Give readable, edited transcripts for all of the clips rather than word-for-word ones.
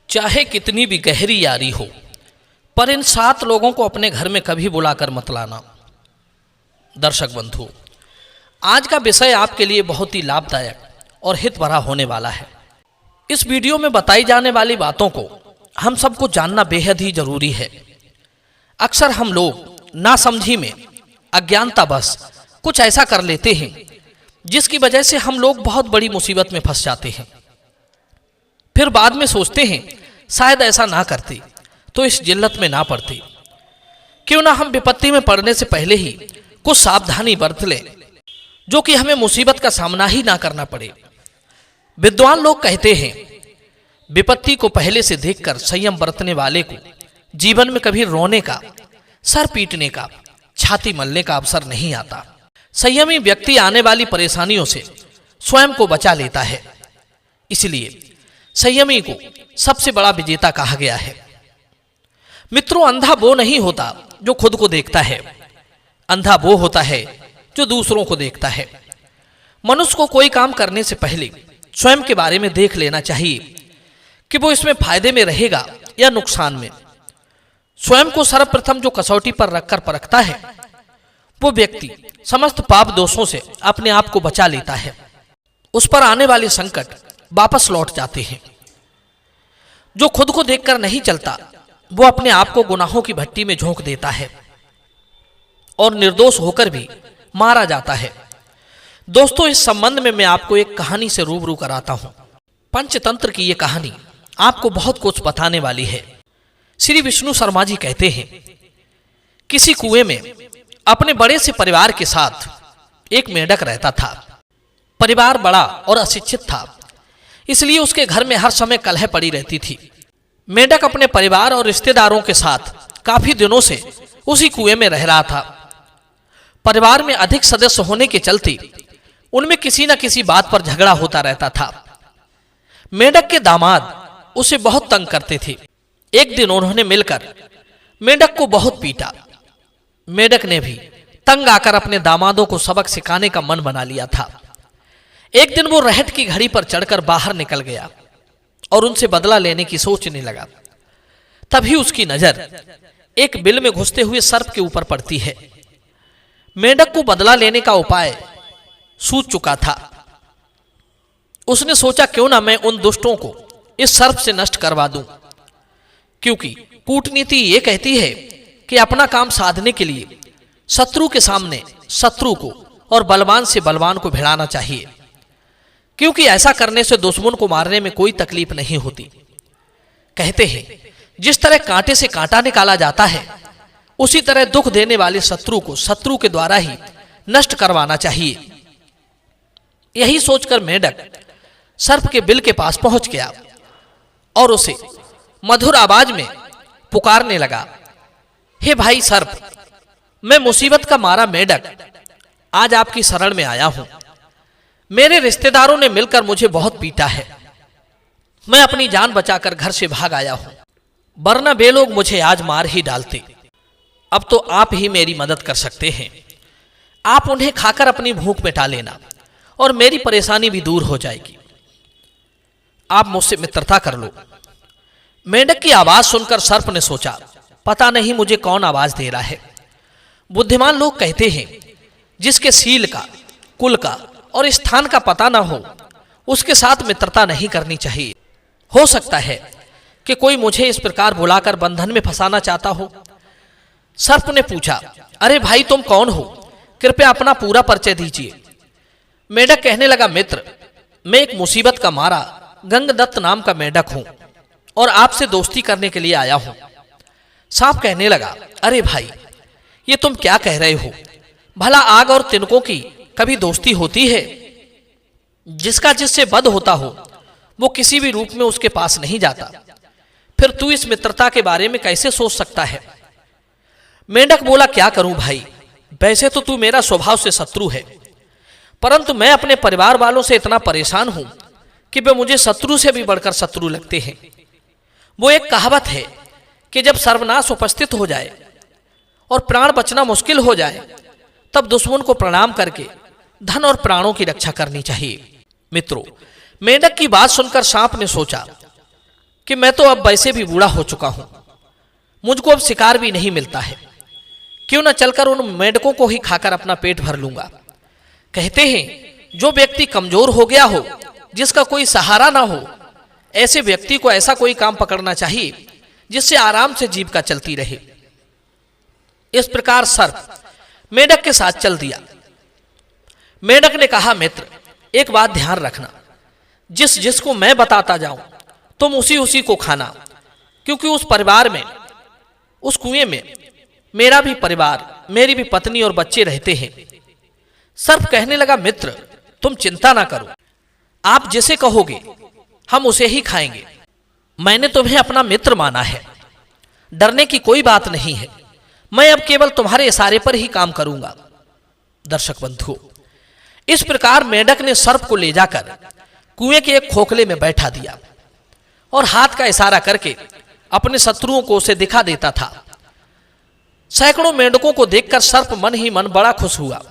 चाहे कितनी भी गहरी यारी हो, पर इन 7 लोगों को अपने घर में कभी बुलाकर मत लाना। दर्शक बंधु, आज का विषय आपके लिए बहुत ही लाभदायक और हित भरा होने वाला है। इस वीडियो में बताई जाने वाली बातों को हम सबको जानना बेहद ही जरूरी है। अक्सर हम लोग नासमझी में अज्ञानतावश कुछ ऐसा कर लेते हैं जिसकी वजह से हम लोग बहुत बड़ी मुसीबत में फंस जाते हैं। फिर बाद में सोचते हैं शायद ऐसा ना करते तो इस जिल्लत में ना पड़ते। क्यों ना हम विपत्ति में पड़ने से पहले ही कुछ सावधानी बरत लें जो कि हमें मुसीबत का सामना ही ना करना पड़े। विद्वान लोग कहते हैं विपत्ति को पहले से देखकर संयम बरतने वाले को जीवन में कभी रोने का, सर पीटने का, छाती मलने का अवसर नहीं आता। संयमी व्यक्ति आने वाली परेशानियों से स्वयं को बचा लेता है। इसलिए संयमी को सबसे बड़ा विजेता कहा गया है। मित्रों, अंधा वो नहीं होता जो खुद को देखता है, अंधा वो होता है जो दूसरों को देखता है। मनुष्य को कोई काम करने से पहले स्वयं के बारे में देख लेना चाहिए कि वो इसमें फायदे में रहेगा या नुकसान में। स्वयं को सर्वप्रथम जो कसौटी पर रखकर परखता है वो व्यक्ति समस्त पाप दोषों से अपने आप को बचा लेता है। उस पर आने वाले संकट वापस लौट जाते हैं। जो खुद को देखकर नहीं चलता वो अपने आप को गुनाहों की भट्टी में झोंक देता है और निर्दोष होकर भी मारा जाता है। दोस्तों, इस संबंध में मैं आपको एक कहानी से रूबरू कराता हूं। पंचतंत्र की यह कहानी आपको बहुत कुछ बताने वाली है। श्री विष्णु शर्मा जी कहते हैं, किसी कुएं में अपने बड़े से परिवार के साथ एक मेंढक रहता था। परिवार बड़ा और अशिक्षित था, इसलिए उसके घर में हर समय कलह पड़ी रहती थी। मेंढक अपने परिवार और रिश्तेदारों के साथ काफी दिनों से उसी कुएं में रह रहा था। परिवार में अधिक सदस्य होने के चलते उनमें किसी न किसी बात पर झगड़ा होता रहता था। मेंढक के दामाद उसे बहुत तंग करते थे। एक दिन उन्होंने मिलकर मेंढक को बहुत पीटा। मेंढक ने भी तंग आकर अपने दामादों को सबक सिखाने का मन बना लिया था। एक दिन वो रहट की घड़ी पर चढ़कर बाहर निकल गया और उनसे बदला लेने की सोचने लगा। तभी उसकी नजर एक बिल में घुसते हुए सर्प के ऊपर पड़ती है। मेंढक को बदला लेने का उपाय सूझ चुका था। उसने सोचा क्यों ना मैं उन दुष्टों को इस सर्प से नष्ट करवा दूं, क्योंकि कूटनीति ये कहती है कि अपना काम साधने के लिए शत्रु के सामने शत्रु को और बलवान से बलवान को भिड़ाना चाहिए, क्योंकि ऐसा करने से दुश्मन को मारने में कोई तकलीफ नहीं होती। कहते हैं जिस तरह कांटे से कांटा निकाला जाता है उसी तरह दुख देने वाले शत्रु को शत्रु के द्वारा ही नष्ट करवाना चाहिए। यही सोचकर मेंढक सर्प के बिल के पास पहुंच गया और उसे मधुर आवाज में पुकारने लगा, हे भाई सर्प, मैं मुसीबत का मारा मेंढक आज आपकी शरण में आया हूं। मेरे रिश्तेदारों ने मिलकर मुझे बहुत पीटा है। मैं अपनी जान बचाकर घर से भाग आया हूं, वरना वे लोग मुझे आज मार ही डालते। अब तो आप ही मेरी मदद कर सकते हैं। आप उन्हें खाकर अपनी भूख मिटा लेना और मेरी परेशानी भी दूर हो जाएगी। आप मुझसे मित्रता कर लो। मेंढक की आवाज सुनकर सर्प ने सोचा, पता नहीं मुझे कौन आवाज दे रहा है। बुद्धिमान लोग कहते हैं जिसके शील का, कुल का और स्थान का पता ना हो उसके साथ मित्रता नहीं करनी चाहिए। हो सकता है कि कोई मुझे इस प्रकार बुलाकर बंधन में फंसाना चाहता हो। सर्प ने पूछा, अरे भाई तुम कौन हो, कृपया अपना पूरा परिचय दीजिए। मेंढक कहने लगा, मित्र, मैं एक मुसीबत का मारा गंगदत्त नाम का मेंढक हूं और आपसे दोस्ती करने के लिए आया हूं। सांप कहने लगा, अरे भाई ये तुम क्या कह रहे हो, भला आग और तिनकों की कभी दोस्ती होती है? जिसका जिससे वध होता हो वो किसी भी रूप में उसके पास नहीं जाता, फिर तू इस मित्रता के बारे में कैसे सोच सकता है? मेंढक बोला, क्या करूं भाई, वैसे तो तू मेरा स्वभाव से शत्रु है, परंतु मैं अपने परिवार वालों से इतना परेशान हूं कि वे मुझे शत्रु से भी बढ़कर शत्रु लगते हैं। वो एक कहावत है कि जब सर्वनाश उपस्थित हो जाए और प्राण बचना मुश्किल हो जाए तब दुश्मन को प्रणाम करके धन और प्राणों की रक्षा करनी चाहिए। मित्रों, मेंढक की बात सुनकर सांप ने सोचा कि मैं तो अब वैसे भी बूढ़ा हो चुका हूं, मुझको अब शिकार भी नहीं मिलता है, क्यों न चलकर उन मेंढकों को ही खाकर अपना पेट भर लूंगा। कहते हैं जो व्यक्ति कमजोर हो गया हो, जिसका कोई सहारा ना हो, ऐसे व्यक्ति को ऐसा कोई काम पकड़ना चाहिए जिससे आराम से जीविका चलती रहे। इस प्रकार सर्प मेंढक के साथ चल दिया। मेंढक ने कहा, मित्र एक बात ध्यान रखना, जिस जिसको मैं बताता जाऊं तुम उसी उसी को खाना, क्योंकि उस परिवार में, उस कुएं में मेरा भी परिवार, मेरी भी पत्नी और बच्चे रहते हैं। सर्प कहने लगा, मित्र तुम चिंता ना करो, आप जिसे कहोगे हम उसे ही खाएंगे। मैंने तुम्हें अपना मित्र माना है, डरने की कोई बात नहीं है, मैं अब केवल तुम्हारे इशारे पर ही काम करूंगा। दर्शक बंधुओं, इस प्रकार मेंढक ने सर्प को ले जाकर कुएं के एक खोखले में बैठा दिया और हाथ का इशारा करके अपने शत्रुओं को उसे दिखा देता था। सैकड़ों मेंढकों को देखकर सर्प मन ही मन बड़ा खुश हुआ।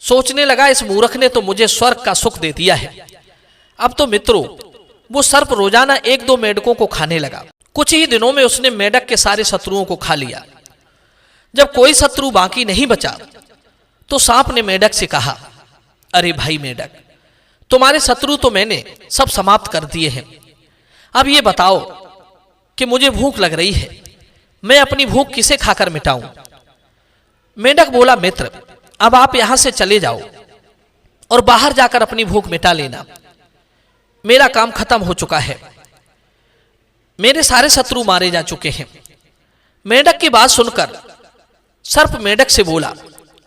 सोचने लगा, इस मूर्ख ने तो मुझे स्वर्ग का सुख दे दिया है। अब तो मित्रों, वो सर्प रोजाना एक दो मेंढकों को खाने लगा। कुछ ही दिनों में उसने मेंढक के सारे शत्रुओं को खा लिया। जब कोई शत्रु बाकी नहीं बचा तो सांप ने मेंढक से कहा, अरे भाई मेंढक, तुम्हारे शत्रु तो मैंने सब समाप्त कर दिए हैं। अब ये बताओ कि मुझे भूख लग रही है, मैं अपनी भूख किसे खाकर मिटाऊं? मेंढक बोला, मित्र अब आप यहां से चले जाओ और बाहर जाकर अपनी भूख मिटा लेना। मेरा काम खत्म हो चुका है, मेरे सारे शत्रु मारे जा चुके हैं। मेंढक की बात सुनकर सर्प मेंढक से बोला,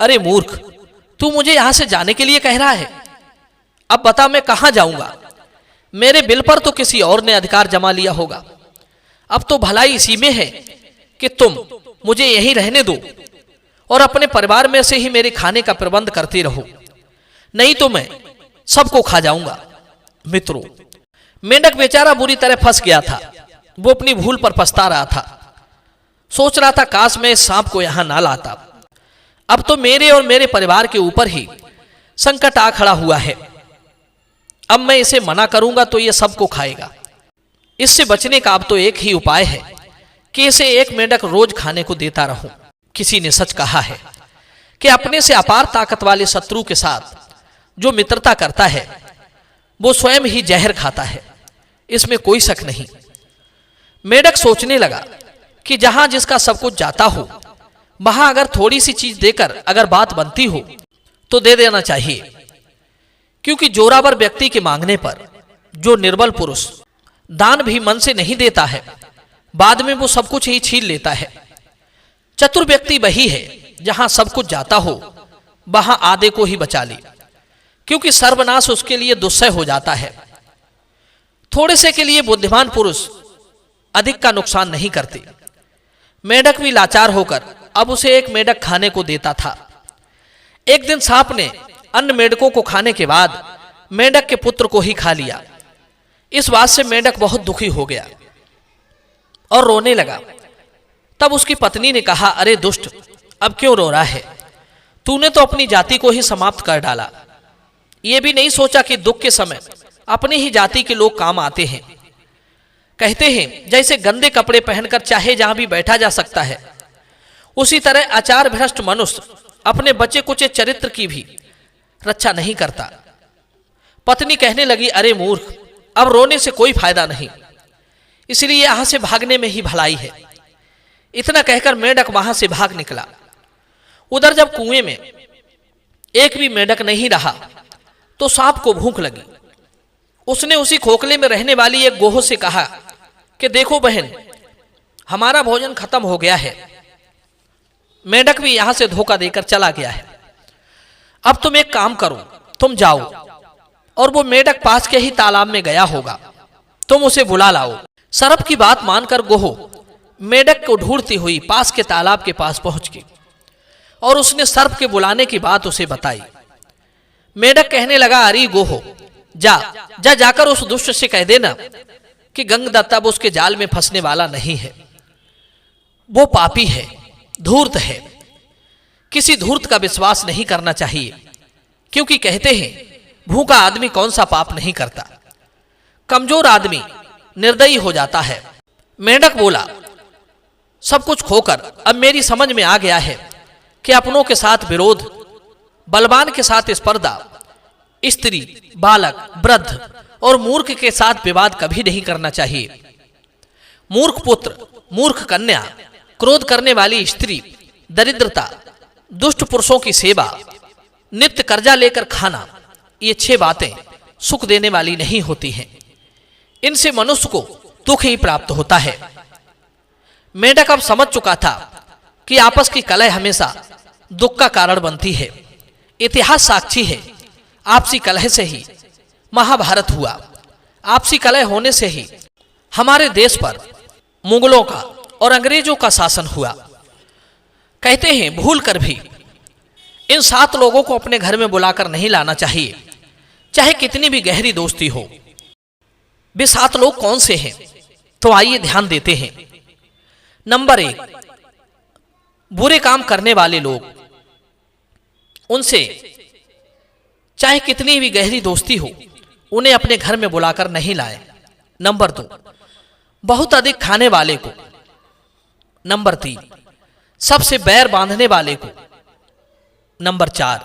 अरे मूर्ख, तू मुझे यहां से जाने के लिए कह रहा है? अब बता मैं कहां जाऊंगा? मेरे बिल पर तो किसी और ने अधिकार जमा लिया होगा। अब तो भलाई इसी में है कि तुम मुझे यहीं रहने दो और अपने परिवार में से ही मेरे खाने का प्रबंध करते रहो, नहीं तो मैं सबको खा जाऊंगा। मित्रों, मेंढक बेचारा बुरी तरह फंस गया था। वो अपनी भूल पर पछता रहा था। सोच रहा था, काश मैं इस सांप को यहां ना लाता। अब तो मेरे और मेरे परिवार के ऊपर ही संकट आ खड़ा हुआ है। अब मैं इसे मना करूंगा तो ये सबको खाएगा। इससे बचने का अब तो एक ही उपाय है कि इसे एक मेंढक रोज खाने को देता रहूं। किसी ने सच कहा है कि अपने से अपार ताकत वाले शत्रु के साथ जो मित्रता करता है वो स्वयं ही जहर खाता है, इसमें कोई शक नहीं। मेंढक सोचने लगा कि जहां जिसका सब कुछ जाता हो, वहां अगर थोड़ी सी चीज देकर अगर बात बनती हो तो दे देना चाहिए, क्योंकि जोरावर व्यक्ति के मांगने पर जो निर्बल पुरुष दान भी मन से नहीं देता है, बाद में वो सब कुछ ही छीन लेता है। चतुर व्यक्ति वही है जहां सब कुछ जाता हो वहां आधे को ही बचा ले, क्योंकि सर्वनाश उसके लिए दुस्सह हो जाता है। थोड़े से के लिए बुद्धिमान पुरुष अधिक का नुकसान नहीं करते। मेंढक भी लाचार होकर अब उसे एक मेंढक खाने को देता था। एक दिन सांप ने अन्य मेंढकों को खाने के बाद मेंढक के पुत्र को ही खा लिया। इस बात से मेंढक बहुत दुखी हो गया और रोने लगा। तब उसकी पत्नी ने कहा, अरे दुष्ट, अब क्यों रो रहा है? तूने तो अपनी जाति को ही समाप्त कर डाला। ये भी नहीं सोचा कि दुख के समय अपनी ही जाति के लोग काम आते हैं। कहते हैं जैसे गंदे कपड़े पहनकर चाहे जहां भी बैठा जा सकता है, उसी तरह आचार भ्रष्ट मनुष्य अपने बचे कुचे चरित्र की भी रक्षा नहीं करता। पत्नी कहने लगी, अरे मूर्ख, अब रोने से कोई फायदा नहीं, इसलिए यहां से भागने में ही भलाई है। इतना कहकर मेंढक वहां से भाग निकला। उधर जब कुएं में एक भी मेंढक नहीं रहा तो सांप को भूख लगी। उसने उसी खोखले में रहने वाली एक गोह से कहा कि देखो बहन, हमारा भोजन खत्म हो गया है। मेंढक भी यहां से धोखा देकर चला गया है। अब तुम एक काम करो, तुम जाओ और वो मेंढक पास के ही तालाब में गया होगा, तुम उसे बुला लाओ। सर्प की बात मानकर गोह मेंढक को ढूंढती हुई पास के तालाब के पास पहुंच गई और उसने सर्प के बुलाने की बात उसे बताई। मेंढक कहने लगा, अरे गोह, जा जाकर उस दुष्ट से कह देना कि गंगदत्ता अब उसके जाल में फंसने वाला नहीं है। वो पापी है, धूर्त है। किसी धूर्त का विश्वास नहीं करना चाहिए, क्योंकि कहते हैं भूखा आदमी कौन सा पाप नहीं करता। कमजोर आदमी निर्दयी हो जाता है। मेंढक बोला, सब कुछ खोकर अब मेरी समझ में आ गया है कि अपनों के साथ विरोध, बलवान के साथ स्पर्धा, स्त्री, बालक, वृद्ध और मूर्ख के साथ विवाद कभी नहीं करना चाहिए। मूर्ख पुत्र, मूर्ख कन्या, क्रोध करने वाली स्त्री, दरिद्रता, दुष्ट पुरुषों की सेवा, नित्य कर्जा लेकर खाना, ये 6 बातें सुख देने वाली नहीं होती हैं। इनसे मनुष्य को दुख ही प्राप्त होता है। मेंढक अब समझ चुका था कि आपस की कलह हमेशा दुख का कारण बनती है। इतिहास साक्षी है, आपसी कलह से ही महाभारत हुआ। आपसी कलह होने से ही हमारे देश पर मुगलों का और अंग्रेजों का शासन हुआ। कहते हैं भूल कर भी इन 7 लोगों को अपने घर में बुलाकर नहीं लाना चाहिए, चाहे कितनी भी गहरी दोस्ती हो। वे 7 लोग कौन से हैं? तो आइए ध्यान देते हैं। नंबर 1, बुरे काम करने वाले लोग, उनसे चाहे कितनी भी गहरी दोस्ती हो, उन्हें अपने घर में बुलाकर नहीं लाएं। नंबर 2, बहुत अधिक खाने वाले को। नंबर 3, सबसे बैर बांधने वाले को। नंबर 4,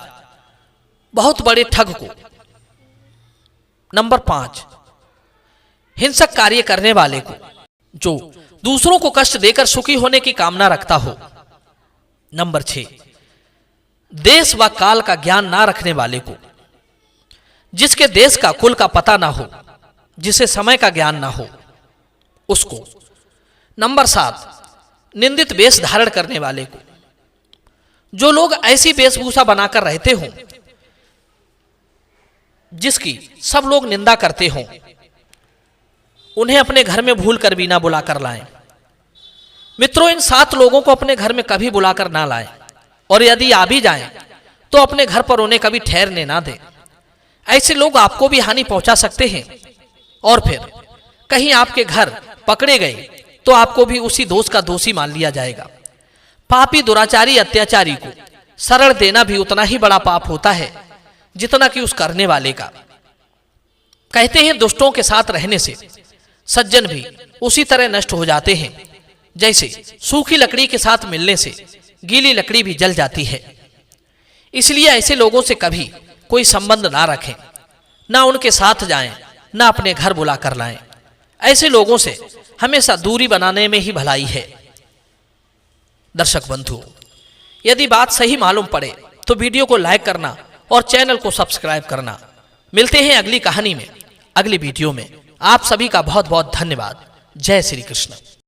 बहुत बड़े ठग को। नंबर 5, हिंसक कार्य करने वाले को, जो दूसरों को कष्ट देकर सुखी होने की कामना रखता हो। नंबर 6, देश व काल का ज्ञान ना रखने वाले को, जिसके देश का कुल का पता ना हो, जिसे समय का ज्ञान ना हो, उसको। नंबर 7, निंदित वेश धारण करने वाले को। जो लोग ऐसी वेशभूषा बनाकर रहते हों जिसकी सब लोग निंदा करते हों, उन्हें अपने घर में भूल कर भी ना बुलाकर लाएं। मित्रों, इन 7 लोगों को अपने घर में कभी बुलाकर ना लाएं, और यदि आ भी जाएं तो अपने घर पर उन्हें कभी ठहरने ना दें। ऐसे लोग आपको भी हानि पहुंचा सकते हैं, और फिर कहीं आपके घर पकड़े गए तो आपको भी उसी दोष का दोषी मान लिया जाएगा। पापी, दुराचारी, अत्याचारी को शरण देना भी उतना ही बड़ा पाप होता है जितना कि उस करने वाले का। कहते हैं दुष्टों के साथ रहने से सज्जन भी उसी तरह नष्ट हो जाते हैं जैसे सूखी लकड़ी के साथ मिलने से गीली लकड़ी भी जल जाती है। इसलिए ऐसे लोगों से कभी कोई संबंध ना रखें, ना उनके साथ जाएं, ना अपने घर बुला कर लाएं। ऐसे लोगों से हमेशा दूरी बनाने में ही भलाई है। दर्शक बंधु, यदि बात सही मालूम पड़े तो वीडियो को लाइक करना और चैनल को सब्सक्राइब करना। मिलते हैं अगली कहानी में, अगली वीडियो में। आप सभी का बहुत बहुत धन्यवाद। जय श्री कृष्ण।